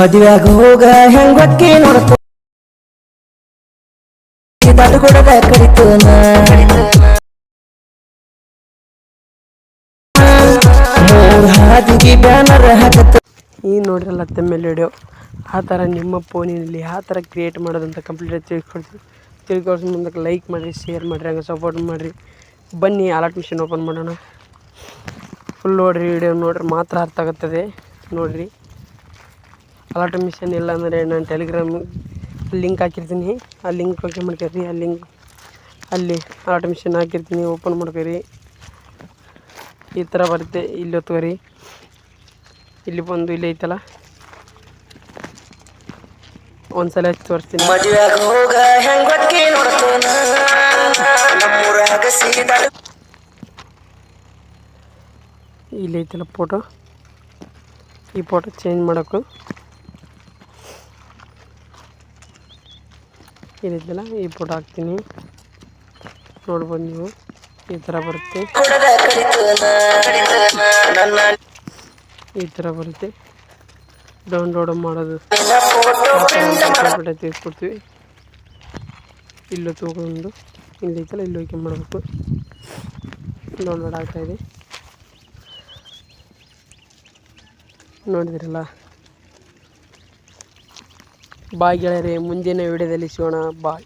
ಮದುವೆಯಾಗ ಹೋಗ ಹೆಂಗೊಕ್ಕಿ ನೋಡ್ತು ತಡಗುಡದ ಕಡಿತನ ಮೂರ್ ಹಾದಿಗೆ ಬ್ಯಾನರ್ ಹಾಕತ್ತ. ಈ ನೋಡ್ರಲ್ಲ ತಮ್ಮೇಲೆ ವಿಡಿಯೋ ಆ ಥರ ನಿಮ್ಮ ಫೋನಿನಲ್ಲಿ ಯಾವ ಥರ ಕ್ರಿಯೇಟ್ ಮಾಡೋದಂತ ಕಂಪ್ಲೀಟಾಗಿ ತಿಳ್ಕೊಳ್ಸಿ ಮುಂದಕ್ಕೆ ಲೈಕ್ ಮಾಡಿರಿ, ಶೇರ್ ಮಾಡಿರಿ, ಹಂಗೆ ಸಪೋರ್ಟ್ ಮಾಡಿರಿ. ಬನ್ನಿ ಅಲರ್ಟ್ ಮಿಷನ್ ಓಪನ್ ಮಾಡೋಣ. ಫುಲ್ ನೋಡಿರಿ, ವಿಡಿಯೋ ನೋಡಿರಿ ಮಾತ್ರ ಅರ್ಥ ಆಗುತ್ತದೆ. ನೋಡಿರಿ, ಅಲರ್ಟ್ ಮಿಷನ್ ಇಲ್ಲ ಅಂದರೆ ನಾನು ಟೆಲಿಗ್ರಾಮ್ ಲಿಂಕ್ ಹಾಕಿರ್ತೀನಿ, ಆ ಲಿಂಕ್ ಓಕೆ ಮಾಡ್ಕೊರಿ. ಅಲ್ಲಿ ಅಲರ್ಟ್ ಮಿಷನ್ ಹಾಕಿರ್ತೀನಿ, ಓಪನ್ ಮಾಡ್ಕೊರಿ. ಈ ಥರ ಬರುತ್ತೆ. ಇಲ್ಲಿ ಹೊತ್ಕೋರಿ, ಇಲ್ಲಿ ಬಂದು ಇಲ್ಲಿ ಐತಲ್ಲ ಒಂದ್ಸಲ ಹಚ್ಚಿ ತೋರಿಸ್ತೀನಿ. ಇಲ್ಲಿ ಐತಲ್ಲ ಫೋಟೋ, ಈ ಫೋಟೋ ಚೇಂಜ್ ಮಾಡೋಕ್ಕೂ ಇಲ್ಲಿದ್ದಲ್ಲ ಈ ಫೋಟೋ ಹಾಕ್ತೀನಿ. ನೋಡ್ಬೋದು ನೀವು, ಈ ಥರ ಬರುತ್ತೆ. ಈ ಥರ ಬರುತ್ತೆ. ಡೌನ್ಲೋಡ್ ಮಾಡೋದು ತಿಳಿಸ್ಕೊಡ್ತೀವಿ. ಇಲ್ಲೂ ತೊಗೊಂಡು ಇಲ್ಲಿ ಐತಲ್ಲ ಇಲ್ಲಿ ಓಕೆ ಮಾಡಬೇಕು. ಡೌನ್ಲೋಡ್ ಆಗ್ತಾಯಿದೆ, ನೋಡಿದಿರಲ್ಲ. ಬಾಯ್ ಗೆಳೆಯರೇ, ಮುಂದಿನ ವಿಡಿಯೋದಲ್ಲಿ ಸಿಗೋಣ. ಬಾಯ್.